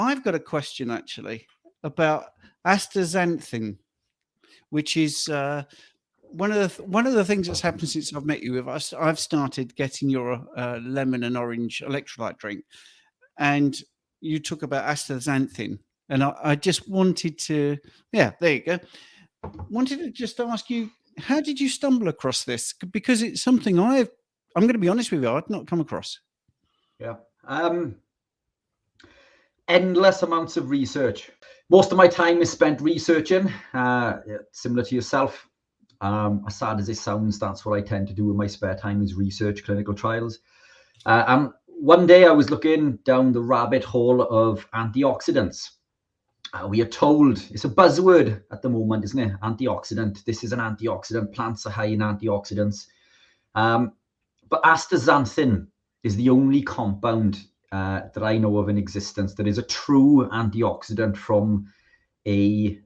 I've got a question actually about astaxanthin, which is one of the things that's happened since I've met you. I've started getting your lemon and orange electrolyte drink, and you talk about astaxanthin, and I just wanted to, yeah, there you go. Wanted to just ask you, how did you stumble across this? Because it's something I'm going to be honest with you, I'd not come across. Yeah. Endless amounts of research. Most of my time is spent researching, similar to yourself. As sad as it sounds, that's what I tend to do in my spare time, is research clinical trials. And one day I was looking down the rabbit hole of antioxidants. We are told, it's a buzzword at the moment, isn't it? Antioxidant. This is an antioxidant. Plants are high in antioxidants. But astaxanthin is the only compound that I know of in existence that is a true antioxidant from a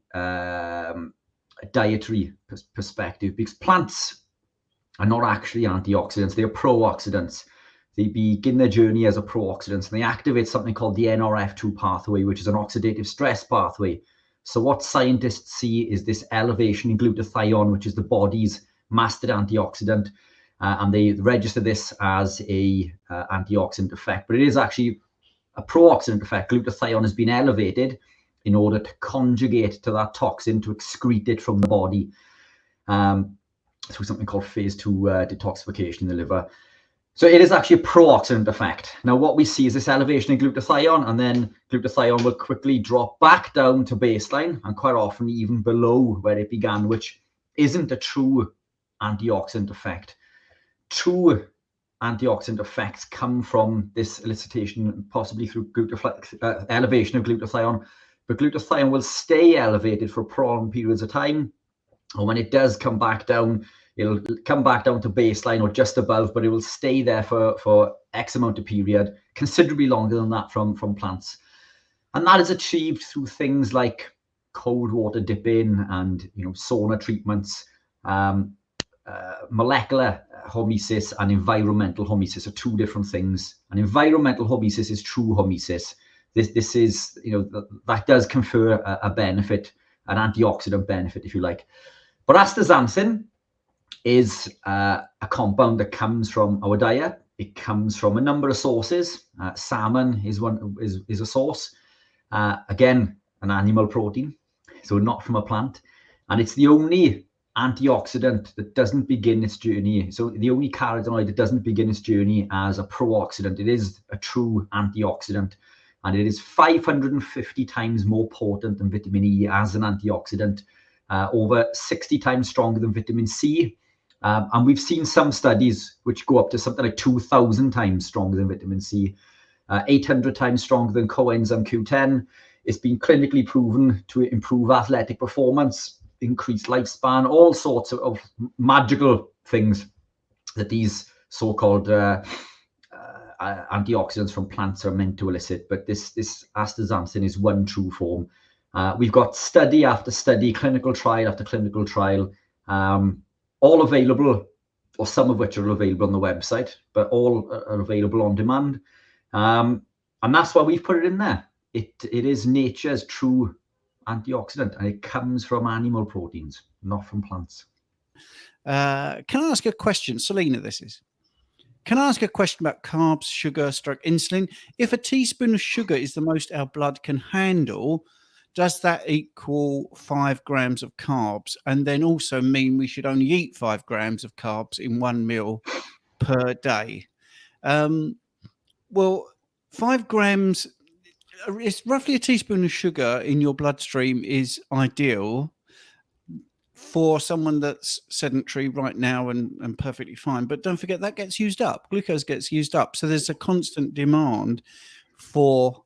dietary perspective, because plants are not actually antioxidants, they are pro-oxidants. They begin their journey as a pro-oxidant, and they activate something called the NRF2 pathway, which is an oxidative stress pathway. So what scientists see is this elevation in glutathione, which is the body's mastered antioxidant, and they register this as a antioxidant effect, but it is actually a pro-oxidant effect. Glutathione has been elevated in order to conjugate to that toxin, to excrete it from the body through something called phase 2 detoxification in the liver. So it is actually a pro-oxidant effect. Now what we see is this elevation in glutathione, and then glutathione will quickly drop back down to baseline, and quite often even below where it began, which isn't a true antioxidant effect. True antioxidant effects come from this elicitation, possibly through elevation of glutathione, but glutathione will stay elevated for prolonged periods of time, or when it does come back down, it'll come back down to baseline or just above, but it will stay there for X amount of period, considerably longer than that from plants. And that is achieved through things like cold water dipping and sauna treatments. Molecular homeosis and environmental homesis are two different things. And environmental homesis is true homesis. This is, that does confer a benefit, an antioxidant benefit, if you like. But astaxanthin is a compound that comes from our diet. It comes from a number of sources. Salmon is a source. Again, an animal protein, so not from a plant. And it's the only antioxidant that doesn't begin its journey. So the only carotenoid that doesn't begin its journey as a pro-oxidant. It is a true antioxidant, and it is 550 times more potent than vitamin E as an antioxidant, over 60 times stronger than vitamin C. And we've seen some studies which go up to something like 2,000 times stronger than vitamin C, 800 times stronger than coenzyme Q10. It's been clinically proven to improve athletic performance, increase lifespan, all sorts of magical things that these so-called antioxidants from plants are meant to elicit. But this astaxanthin is one true form. We've got study after study, clinical trial after clinical trial, all available, or some of which are available on the website, but all are available on demand. And that's why we've put it in there. It is nature's true antioxidant, and it comes from animal proteins, not from plants. Can I ask a question? Selena, this is. Can I ask a question about carbs, sugar, insulin? If a teaspoon of sugar is the most our blood can handle, does that equal 5 grams of carbs? And then also mean we should only eat 5 grams of carbs in one meal per day? Well, 5 grams, it's roughly a teaspoon of sugar in your bloodstream is ideal for someone that's sedentary right now and perfectly fine. But don't forget that gets used up. Glucose gets used up. So there's a constant demand for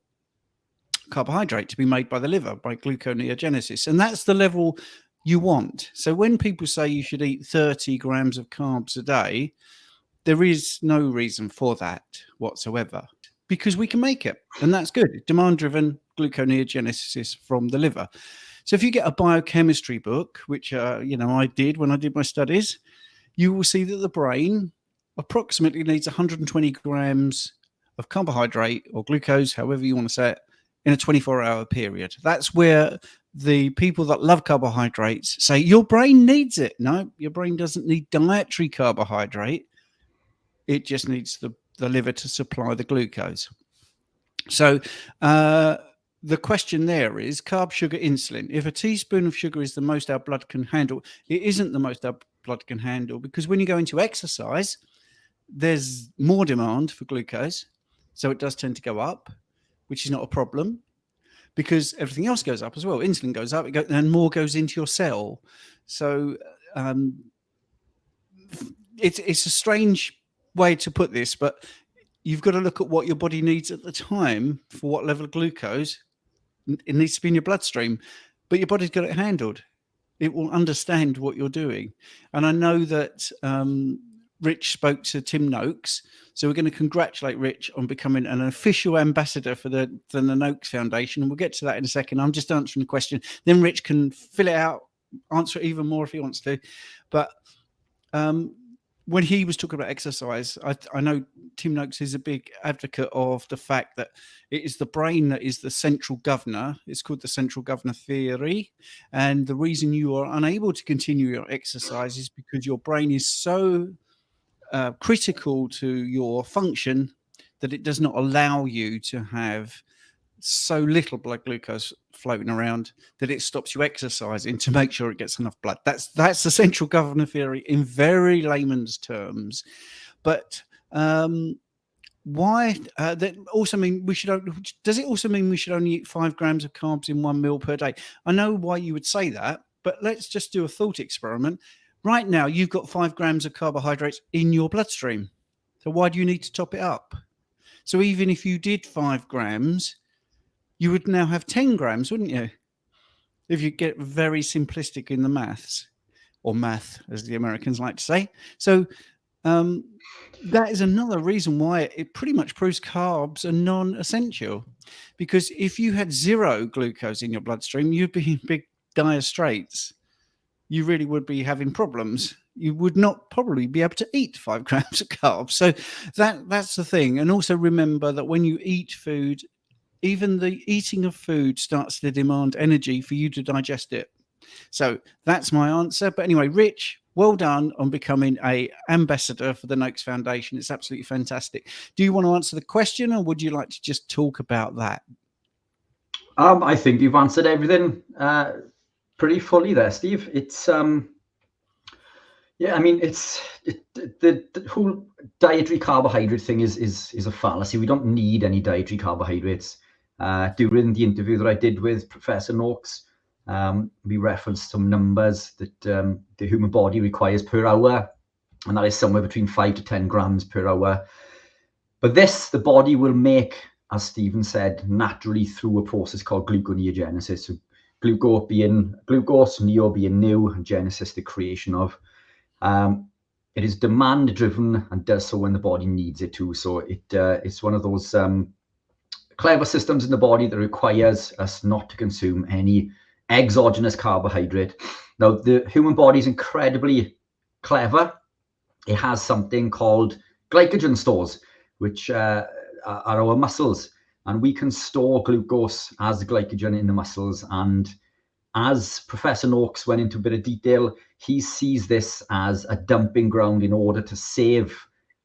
carbohydrate to be made by the liver, by gluconeogenesis. And that's the level you want. So when people say you should eat 30 grams of carbs a day, there is no reason for that whatsoever, because we can make it. And that's good. Demand-driven gluconeogenesis from the liver. So if you get a biochemistry book, which, I did when I did my studies, you will see that the brain approximately needs 120 grams of carbohydrate or glucose, however you want to say it, in a 24-hour period. That's where the people that love carbohydrates say your brain needs it. No, your brain doesn't need dietary carbohydrate. It just needs the liver to supply the glucose. So the question there is carb, sugar, insulin. If a teaspoon of sugar is the most our blood can handle, it isn't the most our blood can handle, because when you go into exercise, there's more demand for glucose. So it does tend to go up, which is not a problem, because everything else goes up as well. Insulin goes up, and more goes into your cell. So it's a strange way to put this, but you've got to look at what your body needs at the time for what level of glucose it needs to be in your bloodstream. But your body's got it handled. It will understand what you're doing. And I know that Rich spoke to Tim Noaks. So we're going to congratulate Rich on becoming an official ambassador for the Noaks Foundation. And we'll get to that in a second. I'm just answering the question. Then Rich can fill it out, answer it even more if he wants to. But when he was talking about exercise, I know Tim Noakes is a big advocate of the fact that it is the brain that is the central governor. It's called the central governor theory. And the reason you are unable to continue your exercise is because your brain is so critical to your function that it does not allow you to have so little blood glucose floating around that it stops you exercising to make sure it gets enough blood. That's the central governor theory in very layman's terms. But why that also mean we should does it also mean we should only eat 5 grams of carbs in 1 meal per day? I know why you would say that, but let's just do a thought experiment. Right now you've got 5 grams of carbohydrates in your bloodstream, so why do you need to top it up? So even if you did 5 grams, you would now have 10 grams, wouldn't you? If you get very simplistic in the maths, or math, as the Americans like to say. So that is another reason why it pretty much proves carbs are non-essential. Because if you had 0 glucose in your bloodstream, you'd be in big dire straits. You really would be having problems. You would not probably be able to eat 5 grams of carbs. So that's the thing. And also remember that when you eat food, even the eating of food starts to demand energy for you to digest it. So that's my answer. But anyway, Rich, well done on becoming an ambassador for the Noaks Foundation. It's absolutely fantastic. Do you want to answer the question, or would you like to just talk about that? I think you've answered everything pretty fully there, Steve. It's yeah, I mean, the whole dietary carbohydrate thing is a fallacy. We don't need any dietary carbohydrates. During the interview that I did with Professor Noaks, we referenced some numbers that the human body requires per hour, and that is somewhere between 5 to 10 grams per hour. But this, the body will make, as Stephen said, naturally through a process called gluconeogenesis. So glucose, neo being new, and genesis, the creation of. It is demand driven and does so when the body needs it to. So it's one of those clever systems in the body that requires us not to consume any exogenous carbohydrate. Now, the human body is incredibly clever. It has something called glycogen stores, which are our muscles, and we can store glucose as glycogen in the muscles. And as Professor Noaks went into a bit of detail, he sees this as a dumping ground in order to save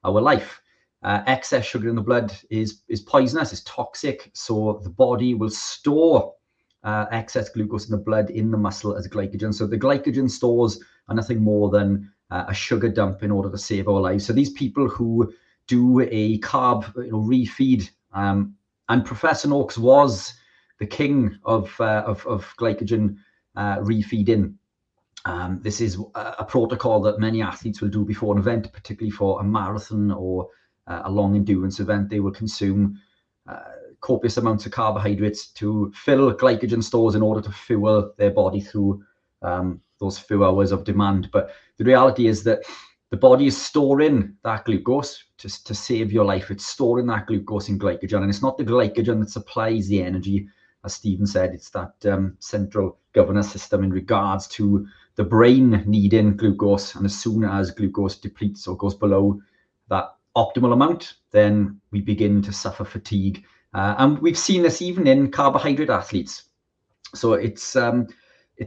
our life. Excess sugar in the blood is poisonous, it's toxic, so the body will store excess glucose in the blood in the muscle as glycogen. So the glycogen stores are nothing more than a sugar dump in order to save our lives. So these people who do a carb refeed, and Professor Noaks was the king of glycogen refeeding. This is a protocol that many athletes will do before an event, particularly for a marathon or a long endurance event. They will consume copious amounts of carbohydrates to fill glycogen stores in order to fuel their body through those few hours of demand. But the reality is that the body is storing that glucose to save your life. It's storing that glucose in glycogen, and it's not the glycogen that supplies the energy. As Stephen said, it's that central governor system in regards to the brain needing glucose. And as soon as glucose depletes or goes below that optimal amount, then we begin to suffer fatigue And we've seen this even in carbohydrate athletes. So it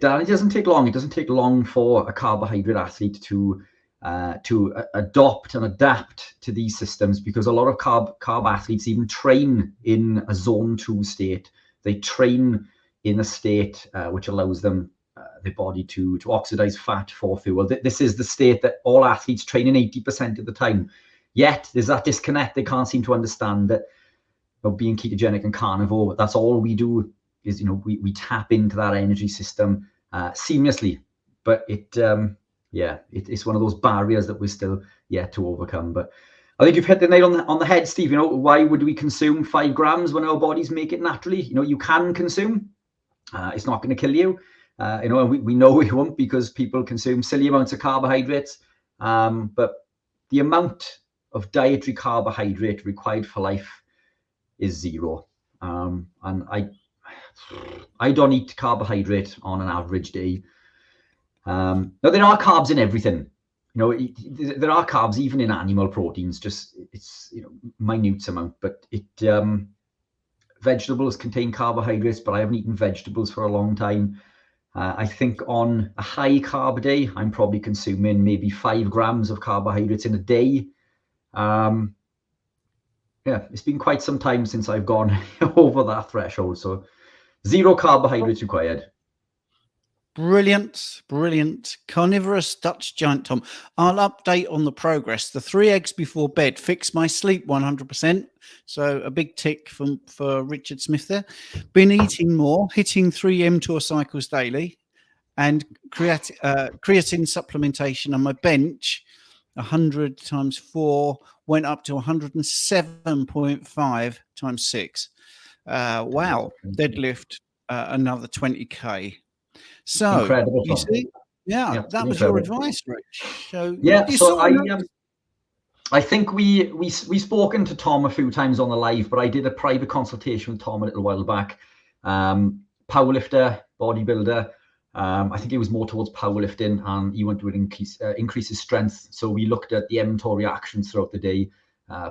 doesn't take long. It doesn't take long for a carbohydrate athlete to adopt and adapt to these systems, because a lot of carb athletes even train in a zone 2 state. They train in a state which allows them the body to oxidize fat for fuel. This is the state that all athletes train in 80% of the time. Yet there's that disconnect. They can't seem to understand that being ketogenic and carnivore, that's all we do is, we tap into that energy system seamlessly. But it's one of those barriers that we're still yet to overcome. But I think you've hit the nail on the head, Steve. Why would we consume 5 grams when our bodies make it naturally? You can consume. It's not going to kill you. And we know it won't, because people consume silly amounts of carbohydrates. But the amount of dietary carbohydrate required for life is 0. And I don't eat carbohydrate on an average day. Now, there are carbs in everything. There are carbs even in animal proteins. Just it's minute amount, but vegetables contain carbohydrates. But I haven't eaten vegetables for a long time. I think on a high carb day, I'm probably consuming maybe 5 grams of carbohydrates in a day. It's been quite some time since I've gone over that threshold. So 0 carbohydrates required. Brilliant. Carnivorous Dutch giant, Tom. I'll update on the progress. The 3 eggs before bed fixed my sleep 100%. So a big tick for Richard Smith there. Been eating more, hitting 3 mTOR cycles daily, and creatine supplementation on my bench. 100 times 4 went up to 107.5 times 6. Wow. Deadlift another 20k. So incredible, you see, that was your advice, Rich. So I think we spoken to Tom a few times on the live, but I did a private consultation with Tom a little while back. Powerlifter, bodybuilder. I think it was more towards powerlifting, and he wanted to increase his strength. So we looked at the mTOR reactions throughout the day,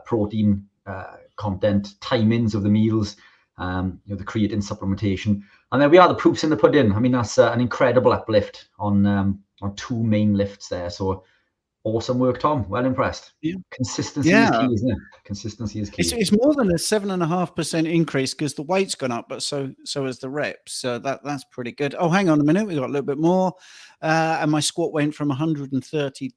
protein content, timings of the meals, the creatine supplementation, and then we are the proofs in the pudding. I mean, that's an incredible uplift on 2 main lifts there. So awesome work, Tom. Well impressed. Consistency is key, isn't it? Consistency is key. It's more than a 7.5% increase, because the weight's gone up, but so has the reps. So that's pretty good. Oh, hang on a minute, we got a little bit more, and my squat went from 130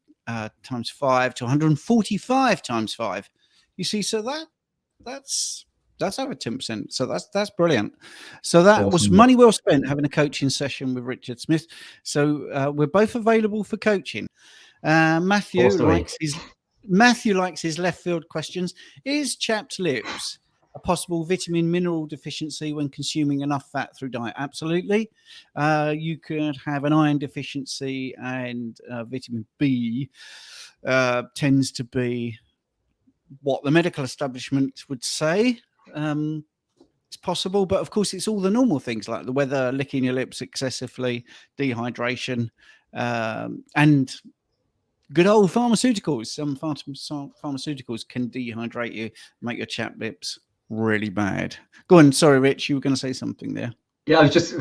times 5 to 145 times 5. You see, so that's over 10%. So that's brilliant. So that awesome. Was money well spent having a coaching session with Richard Smith. So we're both available for coaching. Matthew likes his left field questions. Is chapped lips a possible vitamin mineral deficiency when consuming enough fat through diet? Absolutely. You could have an iron deficiency, and vitamin B tends to be what the medical establishment would say. It's possible, but of course it's all the normal things like the weather, licking your lips excessively, dehydration, and good old pharmaceuticals. Some pharmaceuticals can dehydrate you, make your chapped lips really bad. Go on. Sorry, Rich, you were going to say something there. Yeah, I was just,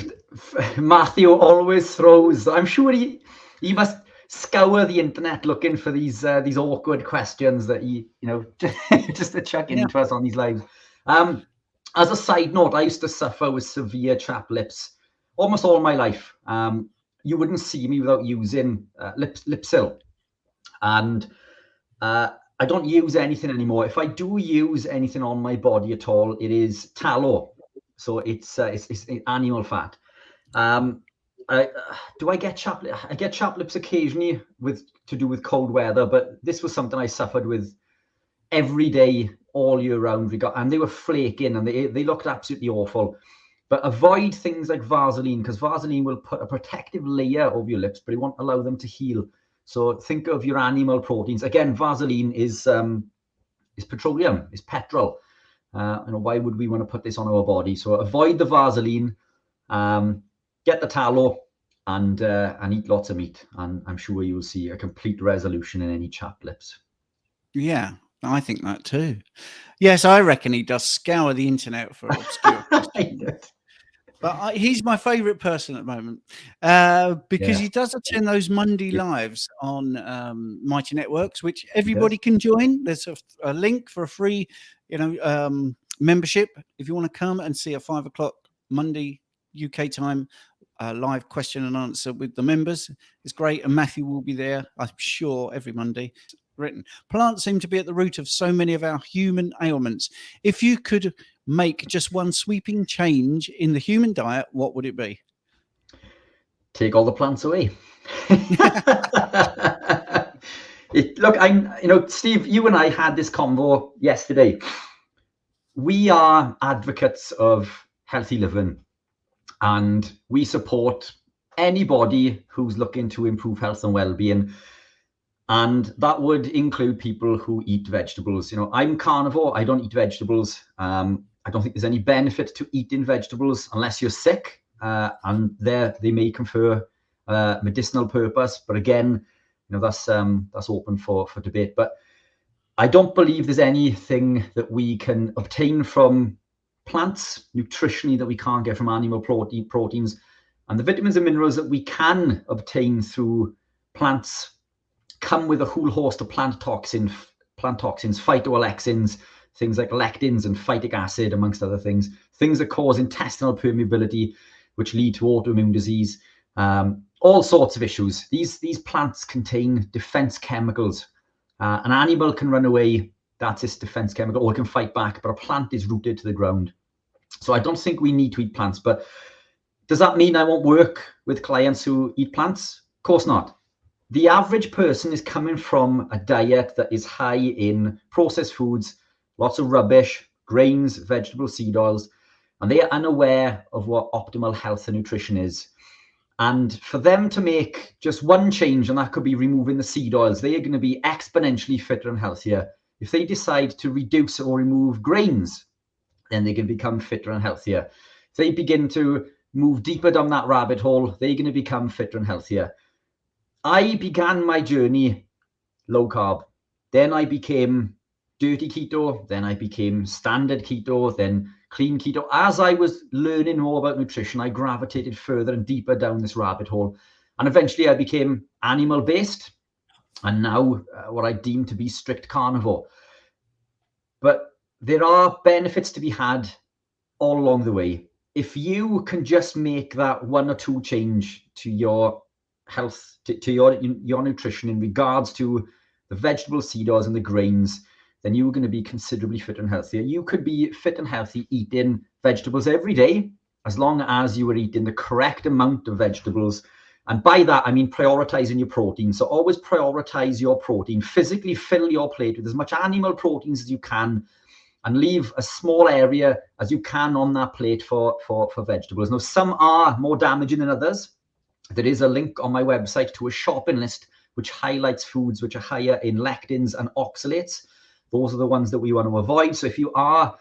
Matthew always throws, I'm sure he must scour the internet looking for these awkward questions that he, just to chuck into us on these lives. As a side note, I used to suffer with severe chapped lips almost all my life. You wouldn't see me without using Lipsil. And I don't use anything anymore. If I do use anything on my body at all, it is tallow. So it's animal fat. Do I get chapped? I get chapped lips occasionally to do with cold weather, but this was something I suffered with every day, all year round. And they were flaking, and they looked absolutely awful. But avoid things like Vaseline, because Vaseline will put a protective layer over your lips, but it won't allow them to heal. So think of your animal proteins. Again, Vaseline is petroleum, is petrol. Why would we want to put this on our body? So avoid the Vaseline, get the tallow, and eat lots of meat. And I'm sure you will see a complete resolution in any chapped lips. Yeah, I think that too. Yes, I reckon he does scour the internet for obscure questions. But he's my favourite person at the moment because he does attend those Monday lives on Mighty Networks, which everybody can join. There's a link for a free, membership if you want to come and see a 5 o'clock Monday UK time live question and answer with the members. It's great, and Matthew will be there, I'm sure, every Monday. Written. Plants seem to be at the root of so many of our human ailments. If you could make just one sweeping change in the human diet, what would it be? Take all the plants away. Look, Steve, you and I had this convo yesterday. We are advocates of healthy living, and we support anybody who's looking to improve health and well-being. And that would include people who eat vegetables. I'm carnivore. I don't eat vegetables. I don't think there's any benefit to eating vegetables unless you're sick. And they may confer medicinal purpose. But again, that's open for debate. But I don't believe there's anything that we can obtain from plants nutritionally that we can't get from animal proteins. And the vitamins and minerals that we can obtain through plants come with a whole host of plant toxins, phytoalexins, things like lectins and phytic acid, amongst other things that cause intestinal permeability, which lead to autoimmune disease, all sorts of issues. These plants contain defense chemicals. An animal can run away, that's its defense chemical, or it can fight back, but a plant is rooted to the ground. So I don't think we need to eat plants. But does that mean I won't work with clients who eat plants? Of course not. The average person is coming from a diet that is high in processed foods, lots of rubbish, grains, vegetables, seed oils, and they are unaware of what optimal health and nutrition is. And for them to make just one change, and that could be removing the seed oils, they are going to be exponentially fitter and healthier. If they decide to reduce or remove grains, then they can become fitter and healthier. If they begin to move deeper down that rabbit hole, they're going to become fitter and healthier. I began my journey low carb. Then I became dirty keto. Then I became standard keto, then clean keto. As I was learning more about nutrition, I gravitated further and deeper down this rabbit hole. And eventually I became animal-based, and now what I deem to be strict carnivore. But there are benefits to be had all along the way. If you can just make that one or two change to your health, to your nutrition in regards to the vegetable seed oils and the grains, then you're going to be considerably fit and healthier. You could be fit and healthy eating vegetables every day, as long as you are eating the correct amount of vegetables. And by that, I mean prioritizing your protein. So always prioritize your protein. Physically fill your plate with as much animal proteins as you can, and leave a small area as you can on that plate for vegetables. Now, some are more damaging than others. There is a link on my website to a shopping list which highlights foods which are higher in lectins and oxalates. Those are the ones that we want to avoid. So if you are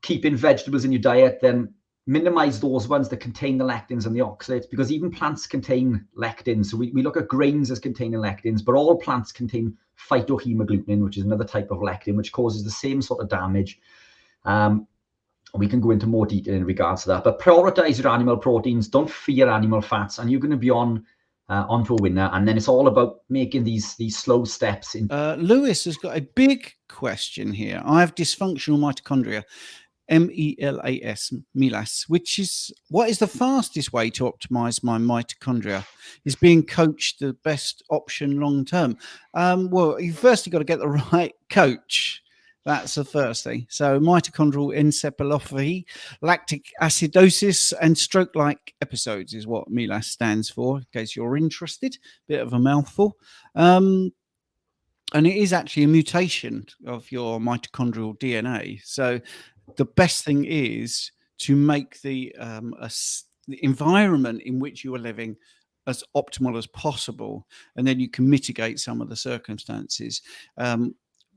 keeping vegetables in your diet, then minimize those ones that contain the lectins and the oxalates, because even plants contain lectins. So we look at grains as containing lectins, but all plants contain phytohemagglutinin, which is another type of lectin, which causes the same sort of damage. We can go into more detail in regards to that, but prioritize your animal proteins. Don't fear animal fats, and you're going to be onto a winner. And then it's all about making these slow steps. Lewis has got a big question here. I have dysfunctional mitochondria, MELAS, which is, what is the fastest way to optimize my mitochondria? Is being coached the best option long term? Well, you firstly got to get the right coach. That's the first thing. So mitochondrial encephalopathy, lactic acidosis, and stroke-like episodes is what MELAS stands for, in case you're interested. Bit of a mouthful. And it is actually a mutation of your mitochondrial DNA. So the best thing is to make the environment in which you are living as optimal as possible, and then you can mitigate some of the circumstances.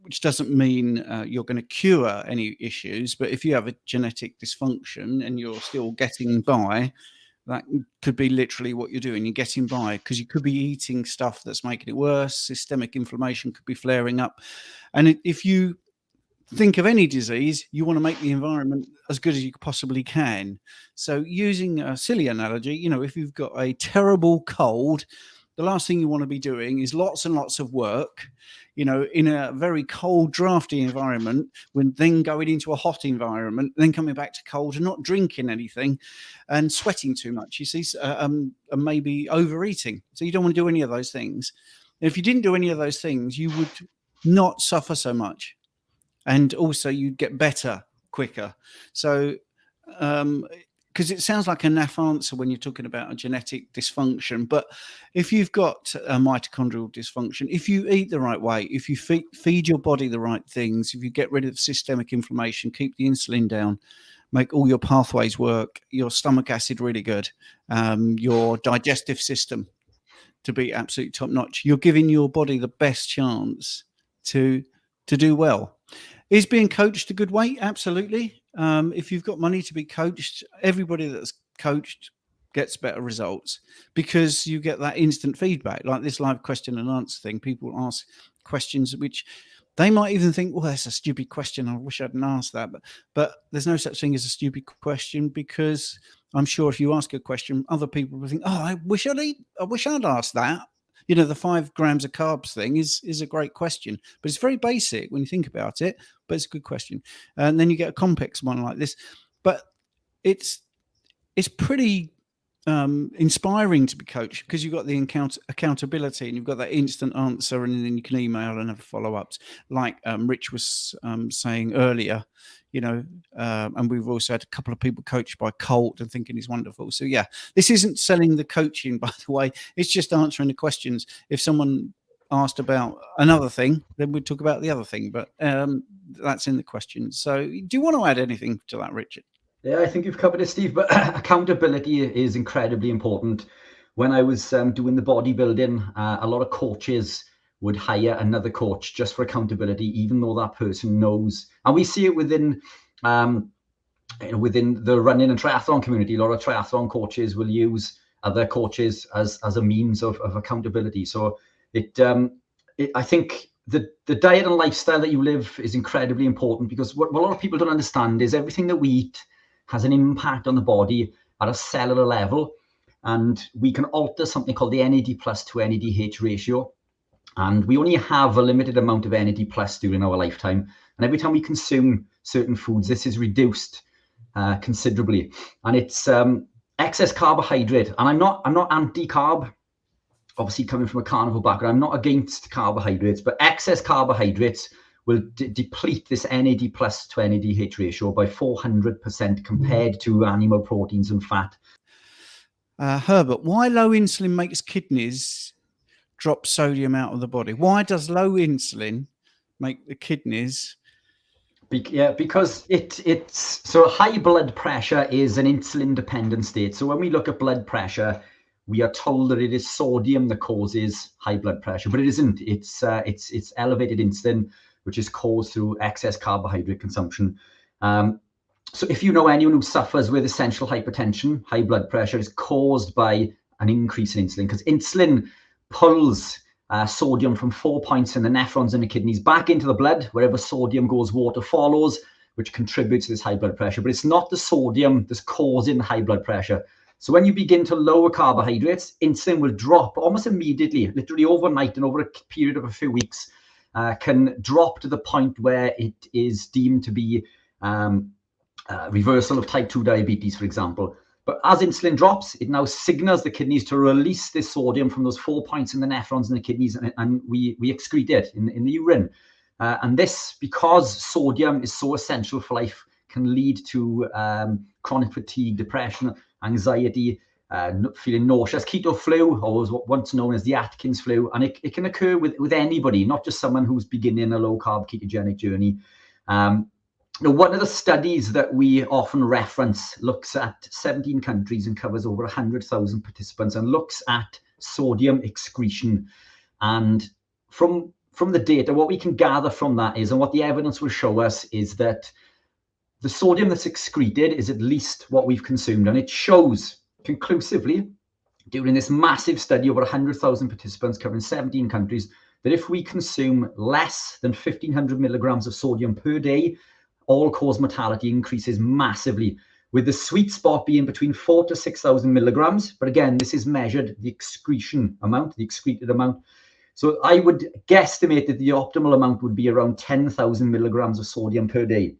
Which doesn't mean you're going to cure any issues, but if you have a genetic dysfunction and you're still getting by, That could be literally what you're doing. You're getting by because you could be eating stuff that's making it worse. Systemic inflammation could be flaring up. And if you think of any disease, you want to make the environment as good as you possibly can. So using a silly analogy, you know, if you've got a terrible cold, the last thing you want to be doing is lots and lots of work, you know, in a very cold, drafty environment, when then going into a hot environment, then coming back to cold and not drinking anything and sweating too much, you see, and maybe overeating. So you don't want to do any of those things. If you didn't do any of those things, you would not suffer so much. And also you'd get better quicker. So, because it sounds like a naff answer when you're talking about a genetic dysfunction, but if you've got a mitochondrial dysfunction, if you eat the right way, if you feed your body the right things, if you get rid of systemic inflammation, keep the insulin down, make all your pathways work, your stomach acid really good, your digestive system to be absolutely top notch, you're giving your body the best chance to do well. Is being coached a good way? Absolutely. If you've got money to be coached, everybody that's coached gets better results because you get that instant feedback, like this live question and answer thing. People ask questions which they might even think, well, that's a stupid question. I wish I hadn't asked that. But there's no such thing as a stupid question, because I'm sure if you ask a question, other people will think, oh, I wish I'd asked that. You know, the 5 grams of carbs thing is a great question, but it's very basic when you think about it, but it's a good question. And then you get a complex one like this, but it's pretty inspiring to be coached, because you've got the accountability and you've got that instant answer, and then you can email and have follow-ups like Rich was saying earlier, you know, and we've also had a couple of people coached by Colt and thinking he's wonderful. So yeah, this isn't selling the coaching, by the way, it's just answering the questions. If someone asked about another thing, then we'd talk about the other thing, but that's in the question. So do you want to add anything to that, Richard? Yeah, I think you've covered it, Steve, but accountability is incredibly important. When I was doing the bodybuilding, a lot of coaches would hire another coach just for accountability, even though that person knows. And we see it within within the running and triathlon community. A lot of triathlon coaches will use other coaches as a means of accountability. So I think the diet and lifestyle that you live is incredibly important, because what a lot of people don't understand is everything that we eat has an impact on the body at a cellular level, and we can alter something called the NAD+ to NADH ratio, and we only have a limited amount of NAD+ during our lifetime, and every time we consume certain foods, this is reduced considerably, and it's excess carbohydrate. And I'm not anti-carb, obviously coming from a carnivore background. I'm not against carbohydrates, but excess carbohydrates will deplete this NAD+ to NADH ratio by 400% compared to animal proteins and fat. Herbert, why low insulin makes kidneys drop sodium out of the body? Why does low insulin make the kidneys? Yeah, because it's so high blood pressure is an insulin dependent state. So when we look at blood pressure, we are told that it is sodium that causes high blood pressure, but it isn't. It's elevated insulin, which is caused through excess carbohydrate consumption. So if you know anyone who suffers with essential hypertension, high blood pressure is caused by an increase in insulin, because insulin pulls sodium from 4 points in the nephrons in the kidneys back into the blood. Wherever sodium goes, water follows, which contributes to this high blood pressure. But it's not the sodium that's causing the high blood pressure. So when you begin to lower carbohydrates, insulin will drop almost immediately, literally overnight, and over a period of a few weeks, can drop to the point where it is deemed to be reversal of type 2 diabetes, for example. But as insulin drops, it now signals the kidneys to release this sodium from those 4 points in the nephrons in the kidneys, and we excrete it in the urine. And this, because sodium is so essential for life, can lead to chronic fatigue, depression, anxiety, feeling nauseous, keto flu, or was once known as the Atkins flu. And it can occur with anybody, not just someone who's beginning a low-carb ketogenic journey. One of the studies that we often reference looks at 17 countries and covers over 100,000 participants, and looks at sodium excretion. And from the data, what we can gather from that is, and what the evidence will show us, is that the sodium that's excreted is at least what we've consumed. And it shows conclusively, during this massive study over 100,000 participants covering 17 countries, that if we consume less than 1,500 milligrams of sodium per day, all-cause mortality increases massively, with the sweet spot being between 4,000 to 6,000 milligrams. But again, this is measured the excretion amount, the excreted amount. So I would guesstimate that the optimal amount would be around 10,000 milligrams of sodium per day,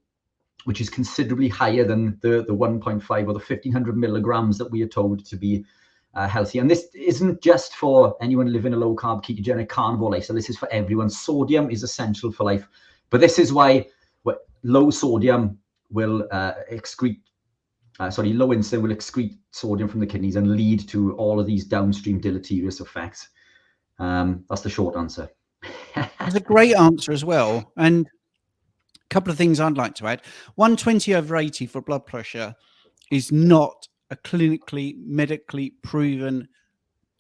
which is considerably higher than the 1.5 or the 1,500 milligrams that we are told to be healthy. And this isn't just for anyone living a low-carb, ketogenic, carnivore lifestyle. This is for everyone. Sodium is essential for life. But this is why low sodium will low insulin will excrete sodium from the kidneys and lead to all of these downstream deleterious effects. That's the short answer. That's a great answer as well. And a couple of things I'd like to add. 120/80 for blood pressure is not a clinically, medically proven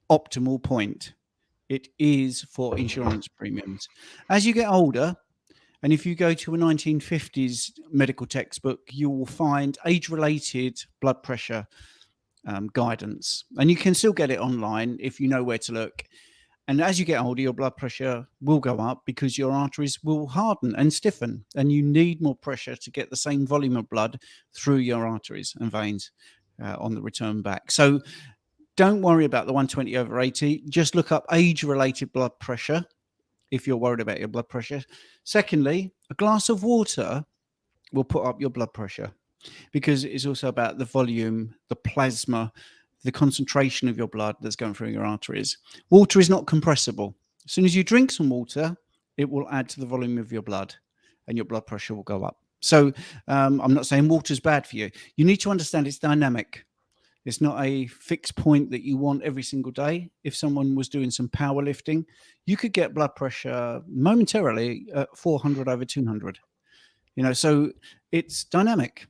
optimal point. It is for insurance premiums. As you get older, and if you go to a 1950s medical textbook, you will find age-related blood pressure guidance. And you can still get it online if you know where to look. And as you get older, your blood pressure will go up because your arteries will harden and stiffen. And you need more pressure to get the same volume of blood through your arteries and veins on the return back. So don't worry about the 120/80. Just look up age-related blood pressure if you're worried about your blood pressure. Secondly, a glass of water will put up your blood pressure because it's also about the volume, the plasma, the concentration of your blood that's going through your arteries. Water is not compressible. As soon as you drink some water, it will add to the volume of your blood and your blood pressure will go up. So I'm not saying water is bad for you. You need to understand it's dynamic. It's not a fixed point that you want every single day. If someone was doing some powerlifting, you could get blood pressure momentarily at 400/200. So it's dynamic.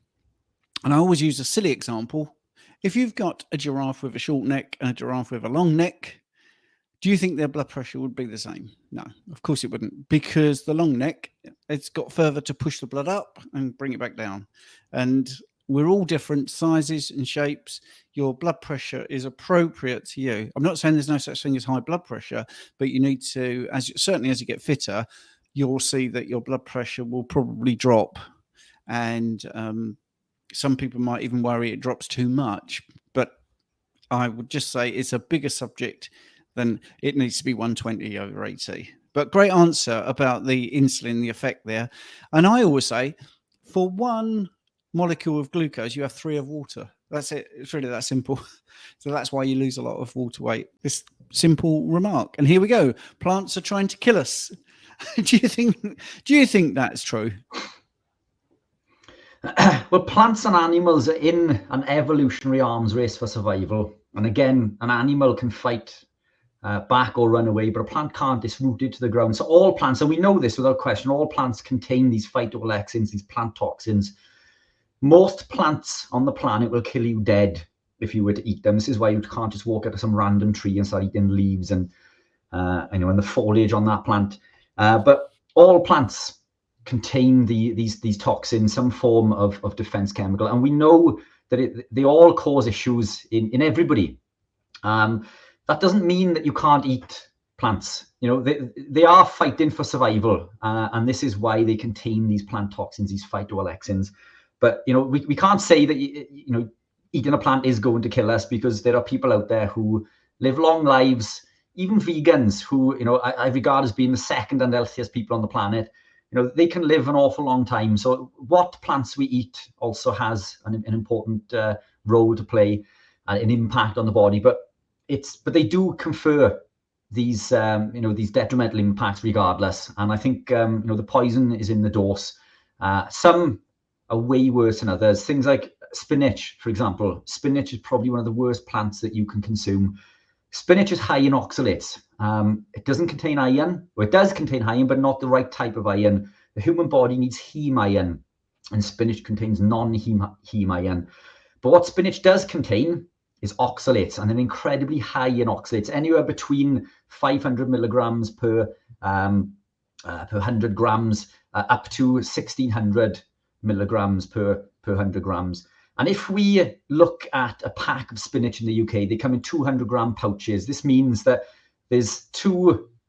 And I always use a silly example. If you've got a giraffe with a short neck and a giraffe with a long neck, do you think their blood pressure would be the same? No, of course it wouldn't, because the long neck, it's got further to push the blood up and bring it back down. And we're all different sizes and shapes. Your blood pressure is appropriate to you. I'm not saying there's no such thing as high blood pressure, but you need to, certainly as you get fitter, you'll see that your blood pressure will probably drop. And some people might even worry it drops too much. But I would just say it's a bigger subject than it needs to be 120/80. But great answer about the insulin, the effect there. And I always say, for one molecule of glucose, you have 3 of water. That's it. It's really that simple. So that's why you lose a lot of water weight. This simple remark. And here we go. Plants are trying to kill us. Do you think that's true? Well, plants and animals are in an evolutionary arms race for survival. And again, an animal can fight back or run away, but a plant can't. It's rooted to the ground. So all plants, and we know this without question, all plants contain these phytoalexins, these plant toxins. Most plants on the planet will kill you dead if you were to eat them. This is why you can't just walk out of some random tree and start eating leaves and and the foliage on that plant. But all plants contain these toxins, some form of defense chemical, and we know that they all cause issues in everybody. That doesn't mean that you can't eat plants. They are fighting for survival, and this is why they contain these plant toxins, these phytoalexins. But we can't say that eating a plant is going to kill us, because there are people out there who live long lives, even vegans, who I regard as being the second and healthiest people on the planet. They can live an awful long time. So what plants we eat also has an important role to play, an impact on the body. But they do confer these these detrimental impacts regardless. And I think the poison is in the dose. Some are way worse than others. Things like spinach, for example. Spinach is probably one of the worst plants that you can consume. Spinach is high in oxalates. It doesn't contain iron. Well, it does contain iron, but not the right type of iron. The human body needs heme iron, and spinach contains non-heme iron. But what spinach does contain is oxalates, and they're incredibly high in oxalates, anywhere between 500 milligrams per 100 grams up to 1600 milligrams per 100 grams. And if we look at a pack of spinach in the UK, they come in 200-gram pouches. This means that there's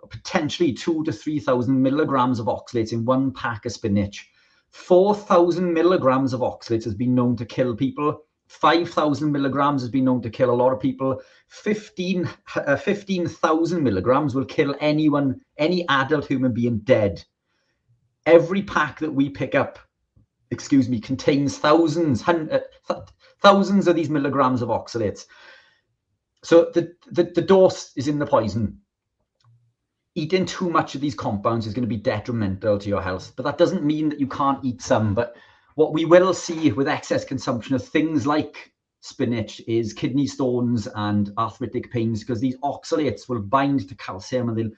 potentially 2,000 to 3,000 milligrams of oxalates in one pack of spinach. 4,000 milligrams of oxalates has been known to kill people. 5,000 milligrams has been known to kill a lot of people. 15,000 milligrams will kill anyone, any adult human being dead. Every pack that we pick up, contains thousands of these milligrams of oxalates. So the dose is in the poison. Eating too much of these compounds is going to be detrimental to your health, but that doesn't mean that you can't eat some. But what we will see with excess consumption of things like spinach is kidney stones and arthritic pains, because these oxalates will bind to calcium and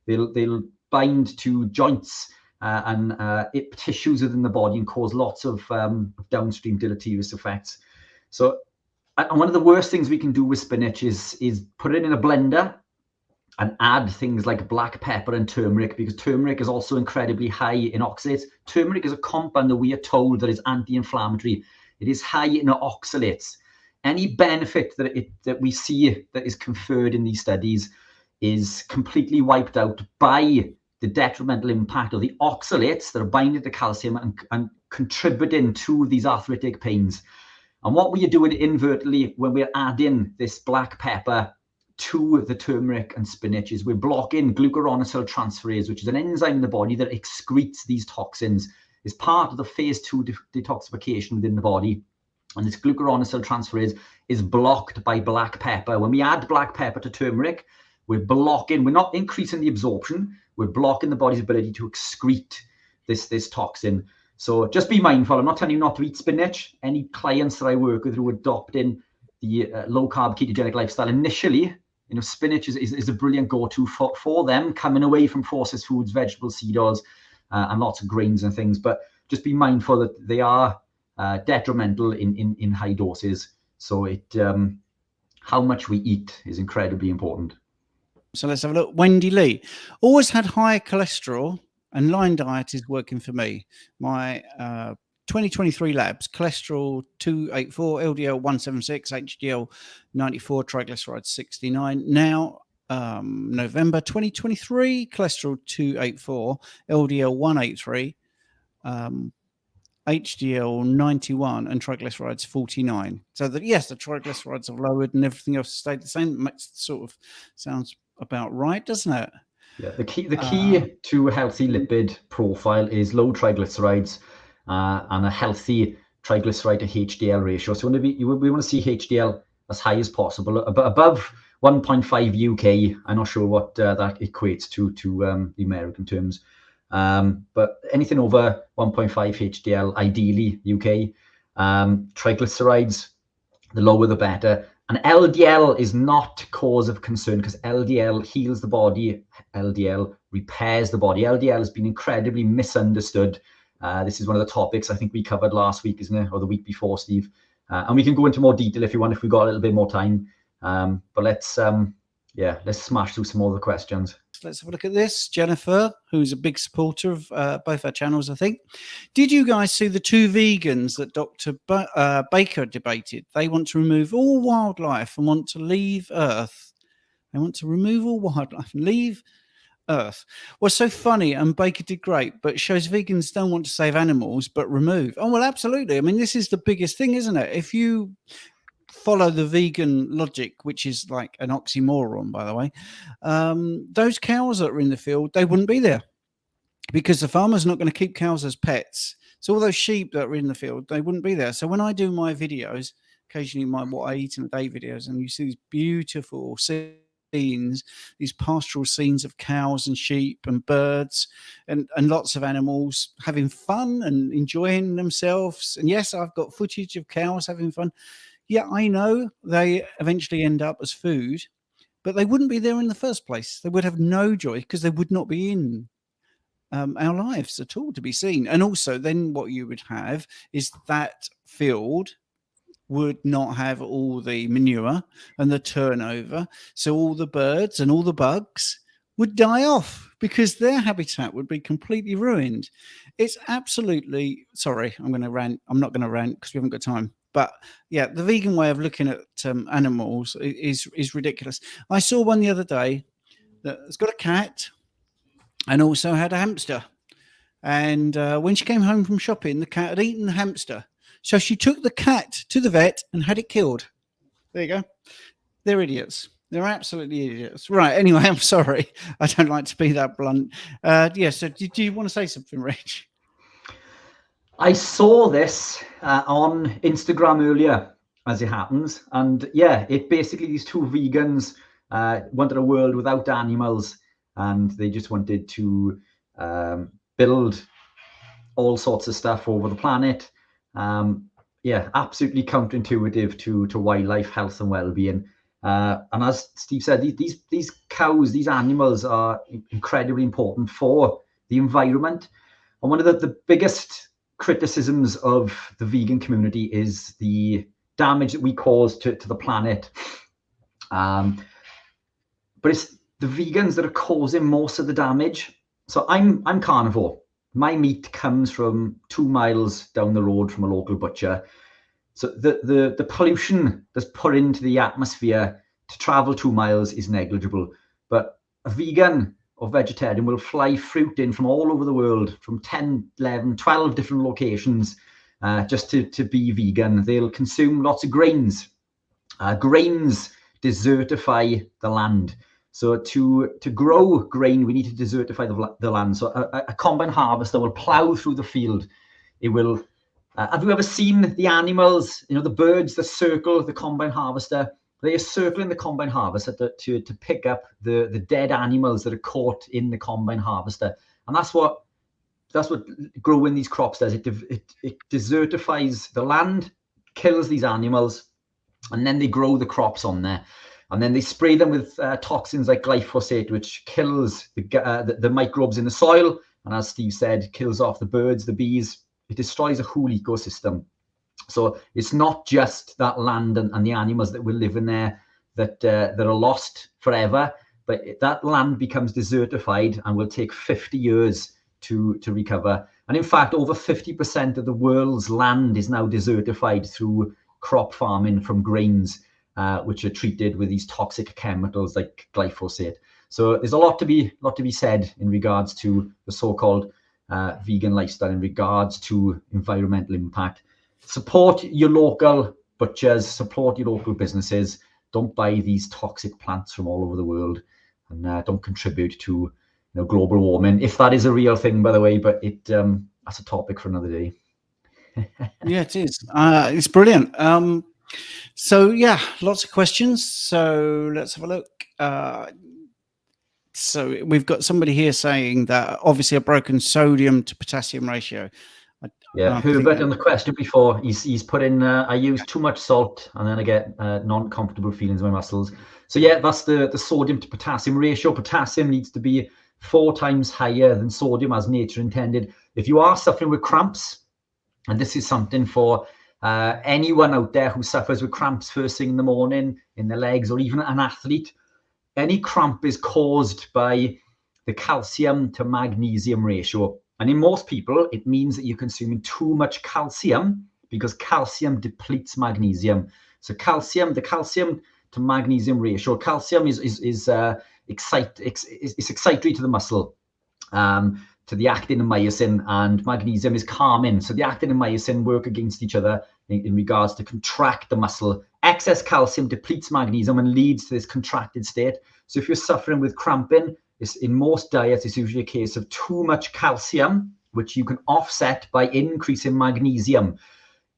they'll bind to joints and tissues within the body and cause lots of downstream deleterious effects. So, and one of the worst things we can do with spinach is put it in a blender and add things like black pepper and turmeric, because turmeric is also incredibly high in oxalates. Turmeric is a compound that we are told that is anti-inflammatory. It is high in oxalates. Any benefit that we see that is conferred in these studies is completely wiped out by the detrimental impact of the oxalates that are binding to calcium and contributing to these arthritic pains. And what we are doing inadvertently when we're adding this black pepper to the turmeric and spinach is we're blocking glucuronosyl transferase, which is an enzyme in the body that excretes these toxins. It's part of the phase 2 detoxification within the body. And this glucuronosyl transferase is blocked by black pepper. When we add black pepper to turmeric, we're not increasing the absorption, we're blocking the body's ability to excrete this toxin. So just be mindful. I'm not telling you not to eat spinach. Any clients that I work with who are adopting the low-carb ketogenic lifestyle initially, spinach is a brilliant go-to for them, coming away from processed foods, vegetables, seed oils, and lots of grains and things. But just be mindful that they are detrimental in high doses. So how much we eat is incredibly important. So let's have a look. Wendy Lee, always had high cholesterol and line diet is working for me. My 2023 labs, cholesterol 284, LDL 176, HDL 94, triglycerides 69. Now, November 2023, cholesterol 284, LDL 183, HDL 91, and triglycerides 49. So yes, the triglycerides have lowered and everything else stayed the same. It sort of sounds about right, doesn't it? Yeah, the key to a healthy lipid profile is low triglycerides and a healthy triglyceride to HDL ratio. So we want to see HDL as high as possible, above 1.5 UK. I'm not sure what that equates to the American terms, but anything over 1.5 HDL, ideally UK. Triglycerides, the lower the better. And LDL is not cause of concern, because LDL heals the body, LDL repairs the body. LDL has been incredibly misunderstood. This is one of the topics I think we covered last week, isn't it? Or the week before, Steve. And we can go into more detail if you want, if we've got a little bit more time. But let's smash through some more of the questions. Let's have a look at this. Jennifer, who's a big supporter of both our channels, I think. Did you guys see the two vegans that Dr. Baker debated? They want to remove all wildlife and want to leave Earth. They want to remove all wildlife and leave Earth. Well, so funny, and Baker did great, but it shows vegans don't want to save animals, but remove. Oh, well, absolutely. I mean, this is the biggest thing, isn't it? If you follow the vegan logic, which is like an oxymoron, by the way, those cows that are in the field, they wouldn't be there because the farmer's not going to keep cows as pets. So all those sheep that are in the field, they wouldn't be there. So when I do my videos, occasionally my what I eat in a day videos, and you see these beautiful scenes, these pastoral scenes of cows and sheep and birds and lots of animals having fun and enjoying themselves. And yes, I've got footage of cows having fun. Yeah, I know they eventually end up as food, but they wouldn't be there in the first place. They would have no joy because they would not be in our lives at all to be seen. And also then what you would have is that field would not have all the manure and the turnover. So all the birds and all the bugs would die off because their habitat would be completely ruined. It's absolutely, sorry, I'm going to rant. I'm not going to rant because we haven't got time. But yeah, the vegan way of looking at animals is ridiculous. I saw one the other day that's got a cat and also had a hamster. And when she came home from shopping, the cat had eaten the hamster. So she took the cat to the vet and had it killed. There you go. They're idiots. They're absolutely idiots. Right. Anyway, I'm sorry. I don't like to be that blunt. Yeah. So do you want to say something, Rich? I saw this on Instagram earlier, as it happens. And yeah, it basically, these two vegans wanted a world without animals, and they just wanted to build all sorts of stuff over the planet. Yeah, absolutely counterintuitive to wildlife health and well-being. And as Steve said, these cows, these animals are incredibly important for the environment. And one of the biggest criticisms of the vegan community is the damage that we cause to the planet. But it's the vegans that are causing most of the damage. So I'm carnivore. My meat comes from 2 miles down the road from a local butcher. So the pollution that's put into the atmosphere to travel 2 miles is negligible. But a vegan or vegetarian will fly fruit in from all over the world, from 10, 11, 12 different locations, just to be vegan. They'll consume lots of grains. Grains desertify the land. So to grow grain, we need to desertify the land. So a combine harvester will plow through the field. It will. Have you ever seen the animals? You know, the birds that circle the combine harvester. They are circling the combine harvester to pick up the dead animals that are caught in the combine harvester, and that's what growing these crops does. It desertifies the land, kills these animals, and then they grow the crops on there. And then they spray them with toxins like glyphosate, which kills the microbes in the soil. And as Steve said, kills off the birds, the bees. It destroys a whole ecosystem. So it's not just that land and the animals that will live in there that are lost forever, but that land becomes desertified and will take 50 years to recover. And in fact, over 50% of the world's land is now desertified through crop farming from grains, which are treated with these toxic chemicals like glyphosate. So there's a lot to be said in regards to the so-called vegan lifestyle, in regards to environmental impact. Support your local butchers, support your local businesses. Don't buy these toxic plants from all over the world, and don't contribute to global warming, if that is a real thing, by the way. But that's a topic for another day. Yeah, it is. It's brilliant. So yeah, lots of questions. So let's have a look. So we've got somebody here saying that obviously a broken sodium to potassium ratio. Yeah, Herbert on the question before, he's put in, I use too much salt and then I get non-comfortable feelings in my muscles. So yeah, that's the sodium to potassium ratio. Potassium needs to be 4 times higher than sodium as nature intended. If you are suffering with cramps, and this is something for anyone out there who suffers with cramps first thing in the morning in the legs, or even an athlete, any cramp is caused by the calcium to magnesium ratio. And in most people, it means that you're consuming too much calcium, because calcium depletes magnesium. So the calcium to magnesium ratio, calcium is excitatory to the muscle, to the actin and myosin, and magnesium is calming. So the actin and myosin work against each other in regards to contract the muscle. Excess calcium depletes magnesium and leads to this contracted state. So if you're suffering with cramping, in most diets, it's usually a case of too much calcium, which you can offset by increasing magnesium.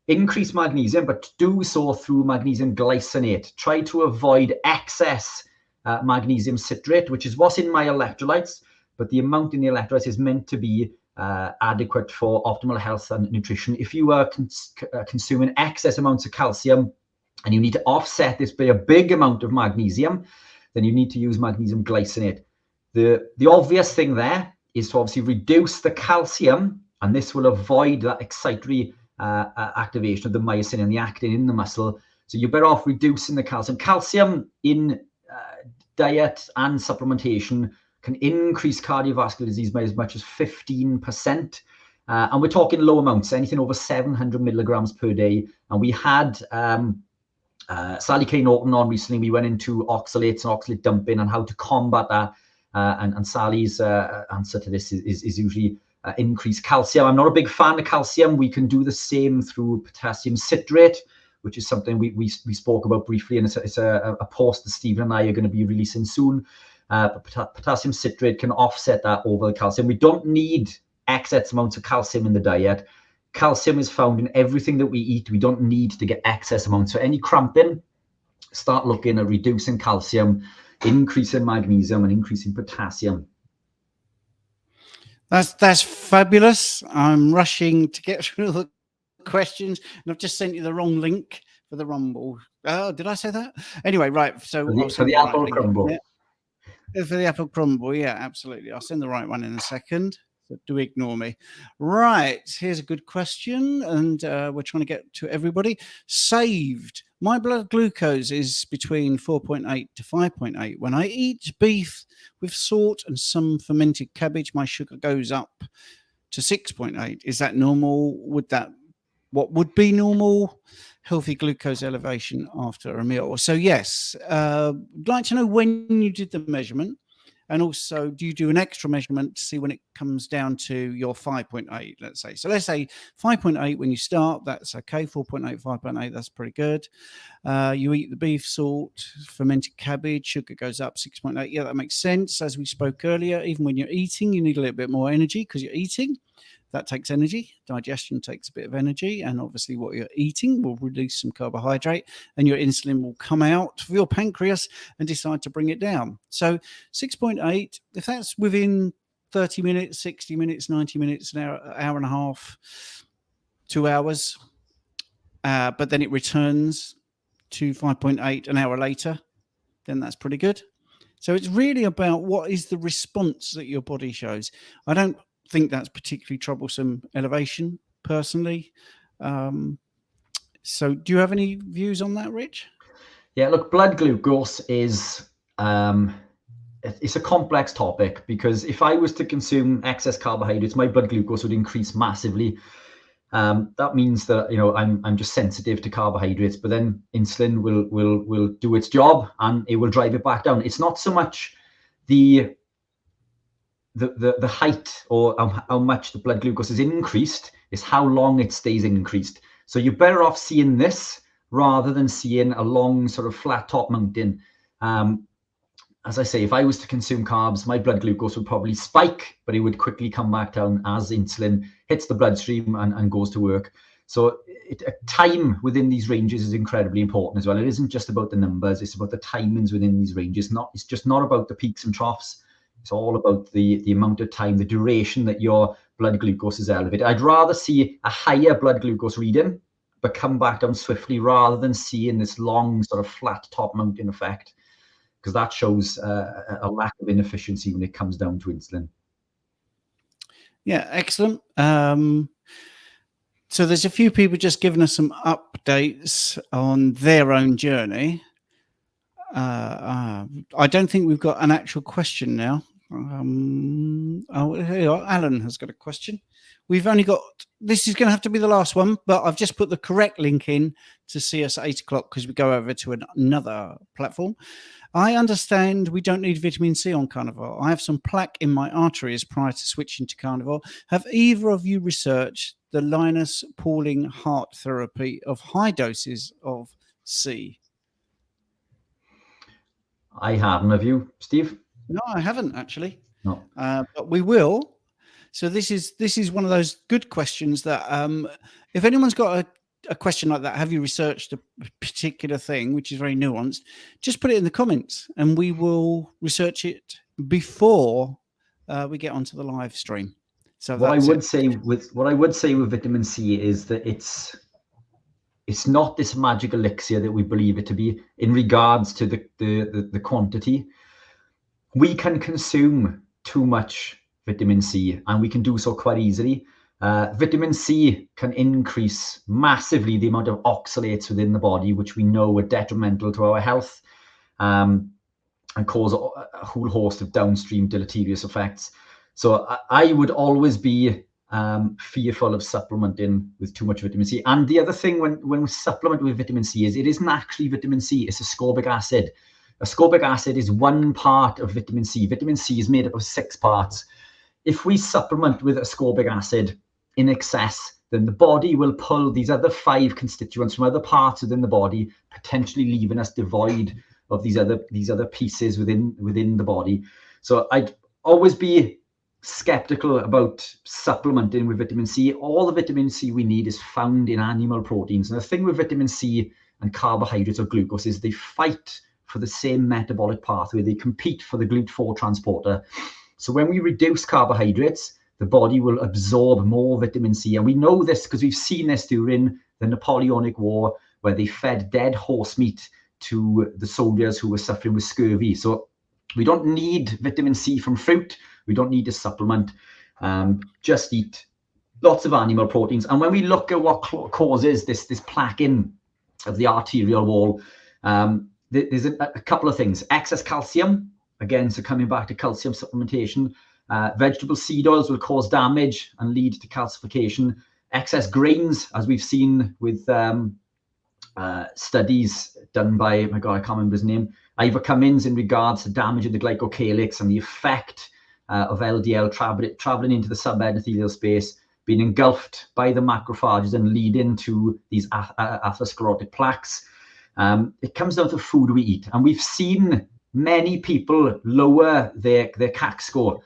Increase magnesium, but do so through magnesium glycinate. Try to avoid excess magnesium citrate, which is what's in my electrolytes, but the amount in the electrolytes is meant to be adequate for optimal health and nutrition. If you are consuming excess amounts of calcium and you need to offset this by a big amount of magnesium, then you need to use magnesium glycinate. The obvious thing there is to obviously reduce the calcium, and this will avoid that excitatory activation of the myosin and the actin in the muscle. So you're better off reducing the calcium. Calcium in diet and supplementation can increase cardiovascular disease by as much as 15%. And we're talking low amounts, anything over 700 milligrams per day. And we had Sally Kay Norton on recently. We went into oxalates and oxalate dumping and how to combat that. And Sally's answer to this is usually increased calcium. I'm not a big fan of calcium. We can do the same through potassium citrate, which is something we spoke about briefly, and it's a post that Stephen and I are going to be releasing soon. But potassium citrate can offset that over the calcium. We don't need excess amounts of calcium in the diet. Calcium is found in everything that we eat. We don't need to get excess amounts. So any cramping, start looking at reducing calcium, increasing magnesium, and increasing potassium. That's fabulous. I'm rushing to get through the questions, and I've just sent you the wrong link for the Rumble. Oh, did I say that? Anyway, right. So for the apple crumble. Yeah. For the apple crumble, yeah, absolutely. I'll send the right one in a second. So do ignore me. Right, here's a good question, and we're trying to get to everybody. Saved. My blood glucose is between 4.8 to 5.8. When I eat beef with salt and some fermented cabbage, my sugar goes up to 6.8. Is that normal? What would be normal? Healthy glucose elevation after a meal? So yes, I'd like to know when you did the measurement. And also, do you do an extra measurement to see when it comes down to your 5.8, let's say? So let's say 5.8 when you start, that's okay. 4.8, 5.8, that's pretty good. You eat the beef, salt, fermented cabbage, sugar goes up 6.8. Yeah, that makes sense. As we spoke earlier, even when you're eating, you need a little bit more energy because you're eating. That takes energy. Digestion takes a bit of energy, and obviously what you're eating will release some carbohydrate, and your insulin will come out of your pancreas and decide to bring it down. So 6.8, if that's within 30 minutes, 60 minutes, 90 minutes, an hour and a half, 2 hours, but then it returns to 5.8 an hour later, then that's pretty good. So it's really about what is the response that your body shows. I don't think that's particularly troublesome elevation personally. So do you have any views on that, Rich? Yeah, look, blood glucose is it's a complex topic, because if I was to consume excess carbohydrates, my blood glucose would increase massively. That means that, you know, I'm just sensitive to carbohydrates, but then insulin will do its job and it will drive it back down. It's not so much the height or how much the blood glucose is increased, is how long it stays increased. So you're better off seeing this rather than seeing a long sort of flat top mountain. As I say, if I was to consume carbs, my blood glucose would probably spike, but it would quickly come back down as insulin hits the bloodstream and goes to work. So time within these ranges is incredibly important as well. It isn't just about the numbers, it's about the timings within these ranges. It's just not about the peaks and troughs. It's all about the amount of time, the duration that your blood glucose is elevated. I'd rather see a higher blood glucose reading, but come back down swiftly, rather than seeing this long sort of flat top mountain effect, because that shows a lack of inefficiency when it comes down to insulin. Yeah, excellent. So there's a few people just giving us some updates on their own journey. I don't think we've got an actual question now. Oh, here you are. Alan has got a question. We've only got, this is going to have to be the last one, but I've just put the correct link in to see us at 8 o'clock because we go over to another platform. I understand we don't need vitamin C on carnivore. I have some plaque in my arteries prior to switching to carnivore. Have either of you researched the Linus Pauling heart therapy of high doses of C? I haven't. Have you, Steve? No, I haven't actually. No, but we will. So this is one of those good questions that if anyone's got a question like that, have you researched a particular thing which is very nuanced, just put it in the comments and we will research it before we get onto the live stream. So what I would say with vitamin C is that it's not this magic elixir that we believe it to be in regards to the quantity. We can consume too much vitamin C, and we can do so quite easily. Vitamin C can increase massively the amount of oxalates within the body, which we know are detrimental to our health, and cause a whole host of downstream deleterious effects. So I would always be fearful of supplementing with too much vitamin C. And the other thing when we supplement with vitamin C is it isn't actually vitamin C, it's ascorbic acid. Ascorbic acid is one part of vitamin C. Vitamin C is made up of 6 parts. If we supplement with ascorbic acid in excess, then the body will pull these other 5 constituents from other parts within the body, potentially leaving us devoid of these other pieces within the body. So I'd always be skeptical about supplementing with vitamin C. All the vitamin C we need is found in animal proteins. And the thing with vitamin C and carbohydrates or glucose is they fight for the same metabolic pathway. They compete for the GLUT4 transporter. So when we reduce carbohydrates, the body will absorb more vitamin C. And we know this because we've seen this during the Napoleonic War, where they fed dead horse meat to the soldiers who were suffering with scurvy. So we don't need vitamin C from fruit. We don't need to supplement. Just eat lots of animal proteins. And when we look at what causes this plaquing of the arterial wall, there's a couple of things. Excess calcium, again, so coming back to calcium supplementation. Vegetable seed oils will cause damage and lead to calcification. Excess grains, as we've seen with studies done by, my God, I can't remember his name, Ivor Cummins, in regards to damage in the glycocalyx and the effect of LDL traveling into the subendothelial space, being engulfed by the macrophages and leading to these atherosclerotic plaques. It comes down to food we eat. And we've seen many people lower their CAC score,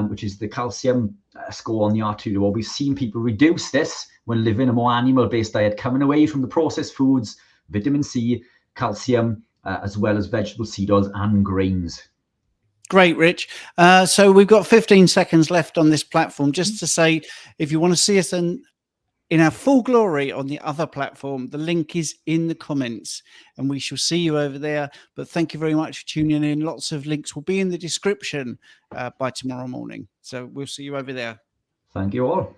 which is the calcium score on the arterial wall. We've seen people reduce this when living a more animal-based diet, coming away from the processed foods, vitamin C, calcium, as well as vegetable seed oils and grains. Great, Rich. So we've got 15 seconds left on this platform. Just to say, if you want to see us in our full glory on the other platform, the link is in the comments and we shall see you over there. But thank you very much for tuning in. Lots of links will be in the description by tomorrow morning. So we'll see you over there. Thank you all.